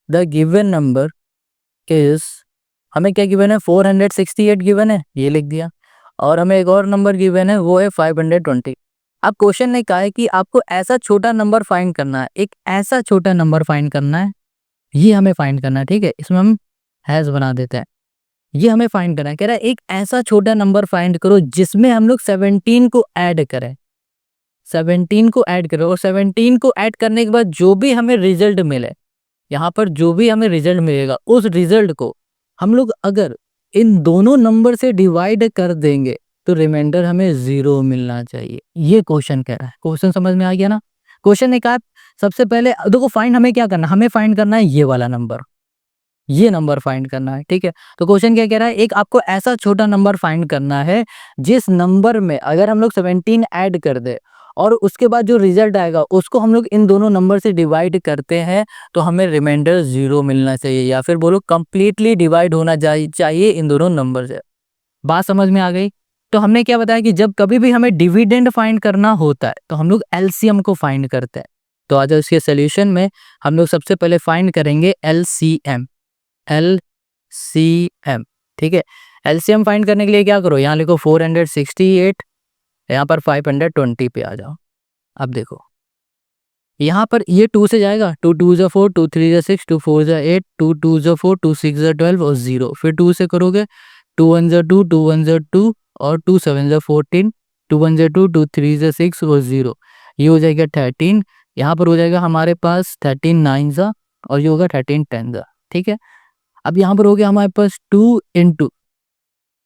द गिवन नंबर इज, हमें क्या गिवन है? 468 गिवन है, ये लिख दिया। और हमें एक और नंबर गिवन है, वो है 520। अब क्वेश्चन ने कहा है कि आपको ऐसा छोटा नंबर फाइंड करना है, एक ऐसा छोटा नंबर फाइंड करना है, ये हमें फाइंड करना है, ठीक है। इसमें हम हैज बना देते हैं। ये हमें फाइंड करना है। कह रहा है एक ऐसा छोटा नंबर फाइंड करो जिसमें हम लोग 17 को ऐड करें। 17 को ऐड करो और 17 को ऐड करने के बाद जो भी हमें रिजल्ट मिले, यहाँ पर जो भी हमें रिजल्ट मिलेगा उस रिजल्ट को हम लोग अगर इन दोनों नंबर से डिवाइड कर देंगे तो रिमाइंडर हमें 0 मिलना चाहिए। ये क्वेश्चन कह रहा है। क्वेश्चन समझ में आ गया ना? क्वेश्चन ने कहा सबसे पहले देखो फाइंड हमें क्या करना है, हमें फाइंड करना है ये वाला नंबर, ये नंबर फाइंड करना है। ठीक है, तो क्वेश्चन क्या कह रहा है, एक आपको ऐसा छोटा नंबर फाइंड करना है जिस नंबर में अगर हम लोग 17 ऐड कर दे और उसके बाद जो रिजल्ट आएगा उसको हम लोग इन दोनों नंबर से डिवाइड करते हैं तो हमें रिमाइंडर 0 मिलना चाहिए, या फिर बोलो कंप्लीटली डिवाइड होना चाहिए इन दोनों नंबर से। बात समझ में आ गई? तो हमने क्या बताया कि जब कभी भी हमें डिविडेंड फाइंड करना होता है तो हम लोग एलसीएम को फाइंड करते हैं। तो आज इसके सोल्यूशन में हम लोग सबसे पहले फाइंड करेंगे एलसीएम। एलसीएम, ठीक है। एलसीएम फाइंड करने के लिए क्या करो, यहाँ लिखो 468, यहाँ पर 520 पे आ जाओ। अब देखो यहाँ पर ये 2 से जाएगा, 2 2 ज़ा 4, 2 3 ज़ा 6, 2 4 ज़ा 8, 2 2 ज़ा 4, 2 6 ज़ा 12 और 0। फिर 2 से करोगे 2 1 ज़ा 2, 2 1 ज़ा 2 और 2 7 ज़ा 14, 2 1 ज़ा 2, 2 3 ज़ा 6 और 0। ये हो जाएगा 13। यहाँ पर हो जाएगा हमारे पास 13 9 ज़ा और ये होगा 13 10 ज़ा। ठीक है, अब यहाँ पर हो गया हमारे पास 2 इंटू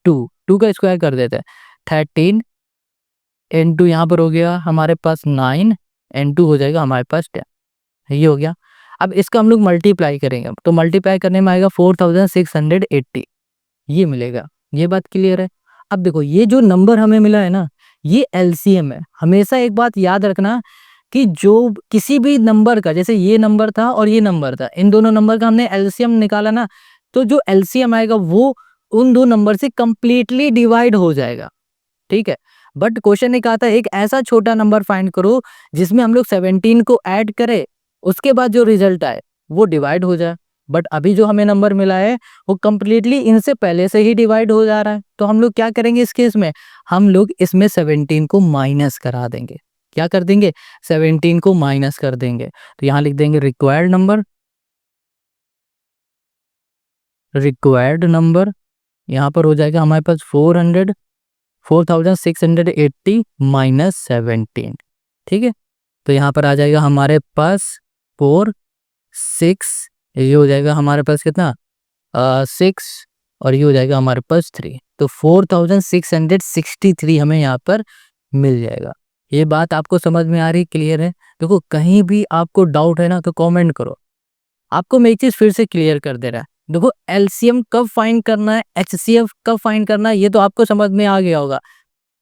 2 का स्क्वायर कर देते हैं, 13 इंटू यहाँ पर हो गया हमारे पास 9 इंटू हो जाएगा हमारे पास 10। ये हो गया। अब इसका हम लोग मल्टीप्लाई करेंगे तो मल्टीप्लाई करने में आएगा 4680, ये मिलेगा। ये बात क्लियर है? अब देखो ये जो नंबर हमें मिला है ना, ये एलसीएम है। हमेशा एक बात याद रखना कि जो किसी भी नंबर का, जैसे ये नंबर था और ये नंबर था, इन दोनों नंबर का हमने एलसीएम निकाला ना, तो जो एलसीएम आएगा वो उन दो नंबर से कंप्लीटली डिवाइड हो जाएगा। ठीक है, बट क्वेश्चन ने कहा था एक ऐसा छोटा नंबर फाइंड करो जिसमें हम लोग 17 को ऐड करें, उसके बाद जो रिजल्ट आए वो डिवाइड हो जाए। बट अभी जो हमें नंबर मिला है वो कंप्लीटली इनसे पहले से ही डिवाइड हो जा रहा है। तो हम लोग क्या करेंगे इस केस में, हम लोग इसमें 17 को माइनस करा देंगे। क्या कर देंगे, 17 को माइनस कर देंगे। तो यहाँ लिख देंगे रिक्वायर्ड नंबर, रिक्वायर्ड नंबर यहाँ पर हो जाएगा हमारे पास 4680 माइनस 17। ठीक है, तो यहाँ पर आ जाएगा हमारे पास 4 6, ये हो जाएगा हमारे पास कितना 6 और ये हो जाएगा हमारे पास 3। तो 4663 हमें यहाँ पर मिल जाएगा। ये बात आपको समझ में आ रही, क्लियर है? देखो कहीं भी आपको डाउट है ना तो कमेंट करो। आपको मैं एक चीज फिर से क्लियर कर दे रहा है। देखो एलसीएम कब फाइंड करना है, एचसीएफ कब फाइंड करना है, ये तो आपको समझ में आ गया होगा।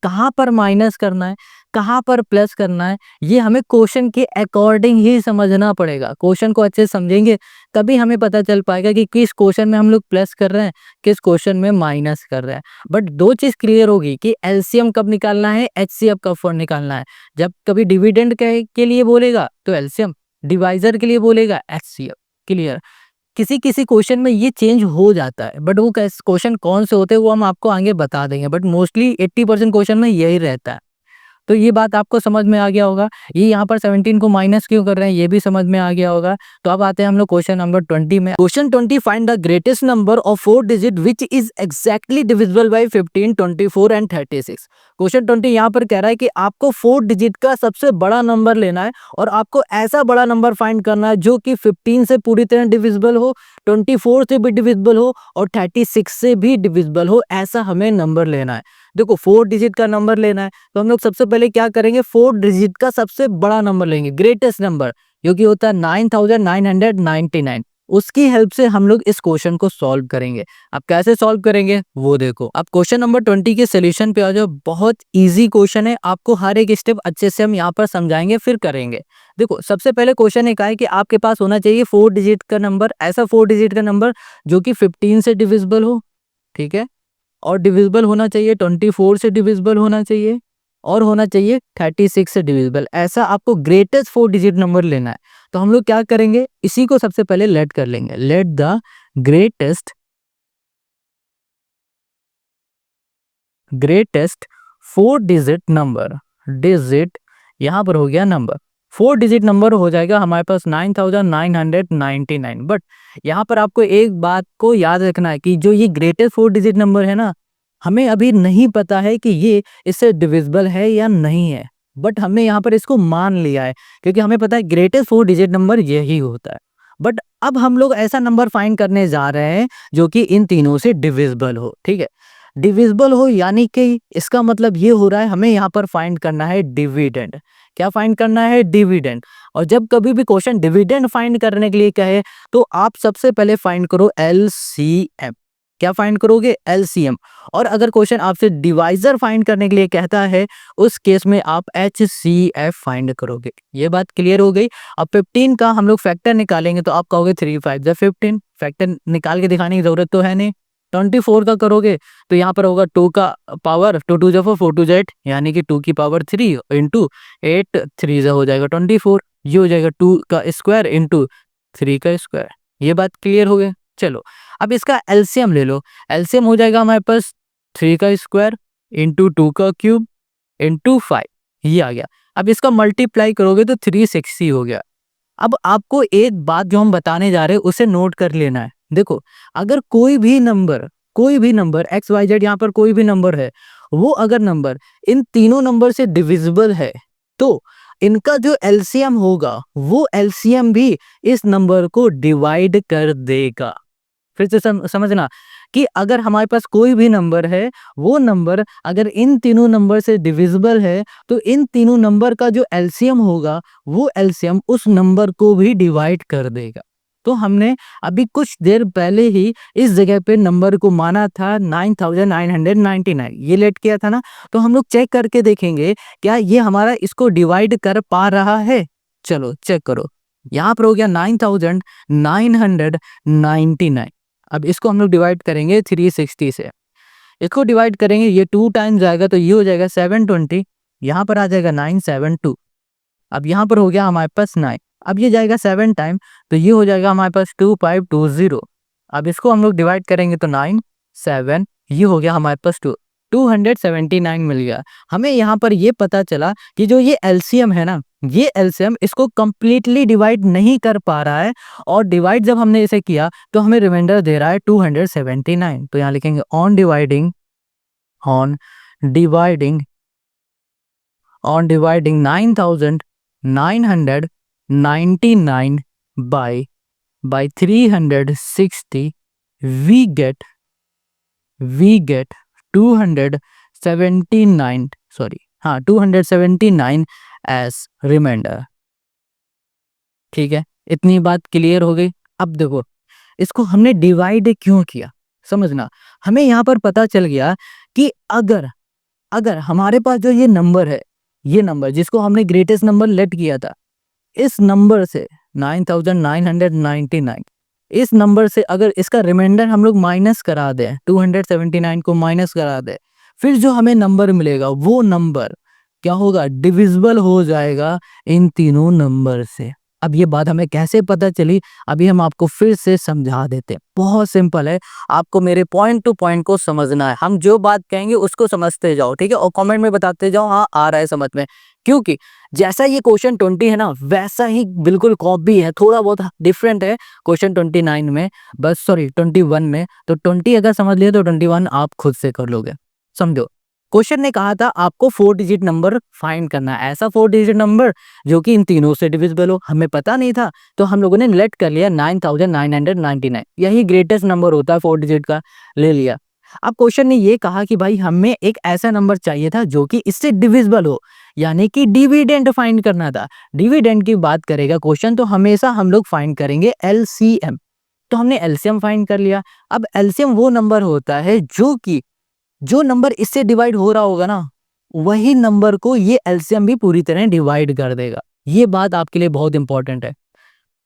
कहाँ पर माइनस करना है, कहाँ पर प्लस करना है, ये हमें क्वेश्चन के अकॉर्डिंग ही समझना पड़ेगा। क्वेश्चन को अच्छे से समझेंगे तभी हमें पता चल पाएगा कि किस क्वेश्चन में हम लोग प्लस कर रहे हैं, किस क्वेश्चन में माइनस कर रहे हैं। बट दो चीज क्लियर होगी कि एलसीएम कब निकालना है, एचसीएफ कब निकालना है। जब कभी डिविडेंड के लिए बोलेगा तो एलसीएम, डिवाइजर के लिए बोलेगा एचसीएफ। क्लियर? किसी किसी क्वेश्चन में ये चेंज हो जाता है, बट वो क्वेश्चन कौन से होते हैं वो हम आपको आगे बता देंगे। बट मोस्टली 80% क्वेश्चन में यही रहता है। तो ये बात आपको समझ में आ गया होगा। ये यहाँ पर 17 को माइनस क्यों कर रहे हैं ये भी समझ में आ गया होगा। तो अब आते हैं हम लोग क्वेश्चन नंबर 20 में। Question 20, find the greatest number of 4 digit which is exactly divisible by 15, 24 and 36। Question 20 यहाँ पर कह रहा है कि आपको 4 डिजिट का सबसे बड़ा नंबर लेना है और आपको ऐसा बड़ा नंबर फाइंड करना है जो कि 15 से पूरी तरह डिविजिबल हो, 24 से भी डिविजिबल हो और 36 से भी डिविजिबल हो, ऐसा हमें नंबर लेना है। देखो 4 डिजिट का नंबर लेना है तो हम लोग सबसे पहले क्या करेंगे, 4 डिजिट का सबसे बड़ा नंबर लेंगे, ग्रेटेस्ट नंबर, जो कि होता है 9999। उसकी हेल्प से हम लोग इस क्वेश्चन को सॉल्व करेंगे। अब कैसे सॉल्व करेंगे वो देखो। अब क्वेश्चन नंबर 20 के सोल्यूशन पे आ जाओ। बहुत इजी क्वेश्चन है, आपको हर एक स्टेप अच्छे से हम यहाँ पर समझाएंगे फिर करेंगे। देखो सबसे पहले क्वेश्चन ये कहा है कि आपके पास होना चाहिए 4 डिजिट का नंबर, ऐसा 4 डिजिट का नंबर जो कि 15 से डिविजिबल हो, ठीक है, और डिविजिबल होना चाहिए, 24 से डिविजिबल होना चाहिए और होना चाहिए 36 से डिविजिबल। ऐसा आपको ग्रेटेस्ट 4 डिजिट नंबर लेना है। तो हम लोग क्या करेंगे, इसी को सबसे पहले लेट कर लेंगे। Let the greatest 4 digit number, digit यहाँ पर हो गया नंबर 4 डिजिट नंबर हो जाएगा हमारे पास 9999। बट यहाँ पर आपको एक बात को याद रखना है कि जो ये ग्रेटेस्ट 4 डिजिट नंबर है ना, हमें अभी नहीं पता है कि ये इससे डिविजिबल है या नहीं है, बट हमने यहाँ पर इसको मान लिया है क्योंकि हमें पता है ग्रेटेस्ट 4 डिजिट नंबर यही होता है। बट अब हम लोग ऐसा नंबर फाइंड करने जा रहे हैं जो कि इन तीनों से डिविजिबल हो। ठीक है, डिविजिबल हो यानी कि इसका मतलब ये हो रहा है हमें यहाँ पर फाइंड करना है डिविडेंड। क्या फाइंड करना है? डिविडेंड। और जब कभी भी क्वेश्चन डिविडेंड फाइंड करने के लिए कहे तो आप सबसे पहले फाइंड करो एलसीएम। क्या फाइंड करोगे? एलसीएम। और अगर क्वेश्चन आपसे डिवाइजर फाइंड करने के लिए कहता है उस केस में आप एचसीएफ फाइंड करोगे। ये बात क्लियर हो गई। अब 15 का हम लोग फैक्टर निकालेंगे तो आप कहोगे 3 5 15। फैक्टर निकाल के दिखाने की जरूरत तो है नहीं। 24 का करोगे तो यहाँ पर होगा 2 का पावर 2 2 4 4 2 8 यानी कि 2 की पावर 3 इंटू 8 3 हो जाएगा 24। ये हो जाएगा 2 का स्क्वायर इंटू 3 का स्क्वायर। ये बात क्लियर हो गई। चलो अब इसका एलसीएम ले लो। एलसीएम हो जाएगा हमारे पास 3 का स्क्वायर इंटू 2 का क्यूब इंटू 5। ये आ गया। अब इसका मल्टीप्लाई करोगे तो 360 हो गया। अब आपको एक बात जो हम बताने जा रहे हैं उसे नोट कर लेना है। देखो, अगर कोई भी नंबर एक्स वाई जेड यहाँ पर कोई भी नंबर है, वो अगर नंबर इन तीनों नंबर से डिविजिबल है तो इनका जो एलसीएम होगा वो एलसीएम भी इस नंबर को डिवाइड कर देगा। फिर से समझना कि अगर हमारे पास कोई भी नंबर है, वो नंबर अगर इन तीनों नंबर से डिविजिबल है तो इन तीनों नंबर का जो एलसीएम होगा वो एलसीएम उस नंबर को भी डिवाइड कर देगा। तो हमने अभी कुछ देर पहले ही इस जगह पे नंबर को माना था 9999, ये लेट किया था ना, तो हम लोग चेक करके देखेंगे क्या ये हमारा इसको डिवाइड कर पा रहा है। चलो चेक करो, यहाँ पर हो गया 9999। अब इसको हम लोग डिवाइड करेंगे 360 से। इसको डिवाइड करेंगे, ये 2 टाइम्स जाएगा तो ये हो जाएगा 720। यहाँ पर आ जाएगा 972। अब यहाँ पर हो गया हमारे पास 9। अब ये जाएगा 7 टाइम तो ये हो जाएगा हमारे पास 2520। अब इसको हम लोग डिवाइड करेंगे तो 9 7, ये हो गया हमारे पास 279 मिल गया। हमें यहाँ पर ये पता चला कि जो ये एलसीएम है ना, ये एलसीएम इसको कंप्लीटली डिवाइड नहीं कर पा रहा है, और डिवाइड जब हमने इसे किया तो हमें रिमाइंडर दे रहा है 279। तो यहाँ लिखेंगे on dividing 9999 by 360 we get 279 as remainder. ठीक है, इतनी बात क्लियर हो गई। अब देखो, इसको हमने डिवाइड क्यों किया, समझना। हमें यहाँ पर पता चल गया कि अगर हमारे पास जो ये नंबर है, ये नंबर जिसको हमने ग्रेटेस्ट नंबर लेट किया था, इस नंबर से 9999, इस नंबर से अगर इसका रिमाइंडर हम लोग माइनस करा दें, 279 को माइनस करा दें, फिर जो हमें नंबर मिलेगा वो नंबर क्या होगा? डिविजिबल हो जाएगा इन तीनों नंबर से। अब ये बात हमें कैसे पता चली, अभी हम आपको फिर से समझा देते हैं। बहुत सिंपल है, आपको मेरे पॉइंट टू पॉइंट को समझना है। हम जो बात कहेंगे उसको समझते जाओ, ठीक है, और कमेंट में बताते जाओ हाँ आ रहा है समझ में। क्योंकि जैसा ये क्वेश्चन 20 है ना, वैसा ही बिल्कुल कॉपी है, थोड़ा बहुत डिफरेंट है क्वेश्चन 29 में, बस सॉरी 21 में। तो 20 अगर समझ लिए तो 21 आप खुद से कर लोगे। समझो, क्वेश्चन ने कहा था आपको 4 डिजिट नंबर फाइंड करना है, ऐसा 4 डिजिट नंबर जो कि इन तीनों से डिविजिबल हो। हमें पता नहीं था तो हम लोगों ने लेट कर लिया 9999, यही ग्रेटेस्ट नंबर होता है 4 डिजिट का, ले लिया। अब क्वेश्चन ने ये कहा कि भाई हमें एक ऐसा नंबर चाहिए था जो कि इससे डिविजिबल हो, यानी कि डिविडेंड फाइंड करना था। डिविडेंड की बात करेगा क्वेश्चन तो हमेशा हम लोग फाइंड करेंगे एलसीएम। तो हमने एलसीएम फाइंड कर लिया। अब एलसीएम वो नंबर होता है जो नंबर इससे डिवाइड हो रहा होगा ना, वही नंबर को ये एलसीएम भी पूरी तरह डिवाइड कर देगा। ये बात आपके लिए बहुत इंपॉर्टेंट है।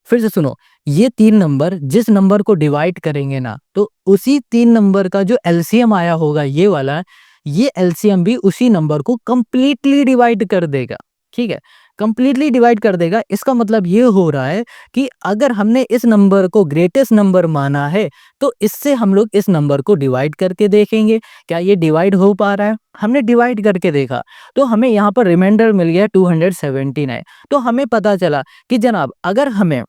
फिर से सुनो, ये 3 नंबर जिस नंबर को डिवाइड करेंगे ना, तो उसी 3 नंबर का जो एलसीएम आया होगा ये वाला, ये एलसीएम भी उसी नंबर को कंप्लीटली डिवाइड कर देगा। ठीक है, कंप्लीटली डिवाइड कर देगा। इसका मतलब ये हो रहा है कि अगर हमने इस नंबर को ग्रेटेस्ट नंबर माना है, तो इससे हम लोग इस नंबर को डिवाइड करके देखेंगे, क्या ये डिवाइड हो पा रहा है? हमने डिवाइड करके देखा, तो हमें यहाँ पर रिमाइंडर मिल गया 279। तो हमें पता चला कि जनाब अगर हमें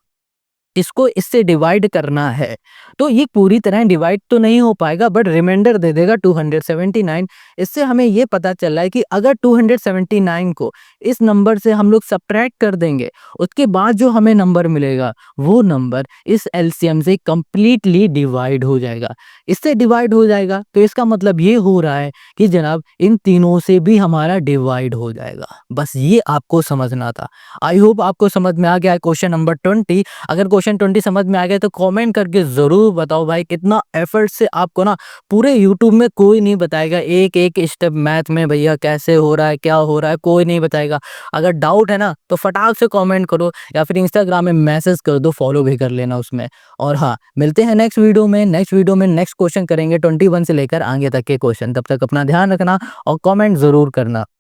इसको इससे डिवाइड करना है, तो ये पूरी तरह डिवाइड तो नहीं हो पाएगा बट रिमाइंडर दे देगा 279। इससे हमें ये पता चल रहा है कि अगर 279 को इस नंबर से हम लोग सब्ट्रैक्ट कर देंगे, उसके बाद जो हमें नंबर मिलेगा, वो नंबर इस एलसीएम से कंप्लीटली डिवाइड हो जाएगा। इससे डिवाइड हो जाएगा, तो इसका मतलब ये हो रहा है कि जनाब इन तीनों से भी हमारा डिवाइड हो जाएगा। बस ये आपको समझना था। आई होप आपको समझ में आ गया है क्वेश्चन नंबर 20। अगर क्वेश्चन 20 समझ में आ गया तो कमेंट करके ज़रूर बताओ भाई, कितना एफर्ट से आपको ना पूरे यूट्यूब में कोई नहीं बताएगा एक एक स्टेप मैथ में भैया कैसे हो रहा है, क्या हो रहा है, कोई नहीं बताएगा। अगर डाउट है ना तो फटाक से कमेंट करो या फिर इंस्टाग्राम में मैसेज कर दो, फॉलो भी कर लेना उसमें। और हाँ, मिलते हैं नेक्स्ट वीडियो में। नेक्स्ट क्वेश्चन करेंगे 21 से लेकर आगे तक के क्वेश्चन। तब तक अपना ध्यान रखना और कमेंट ज़रूर करना।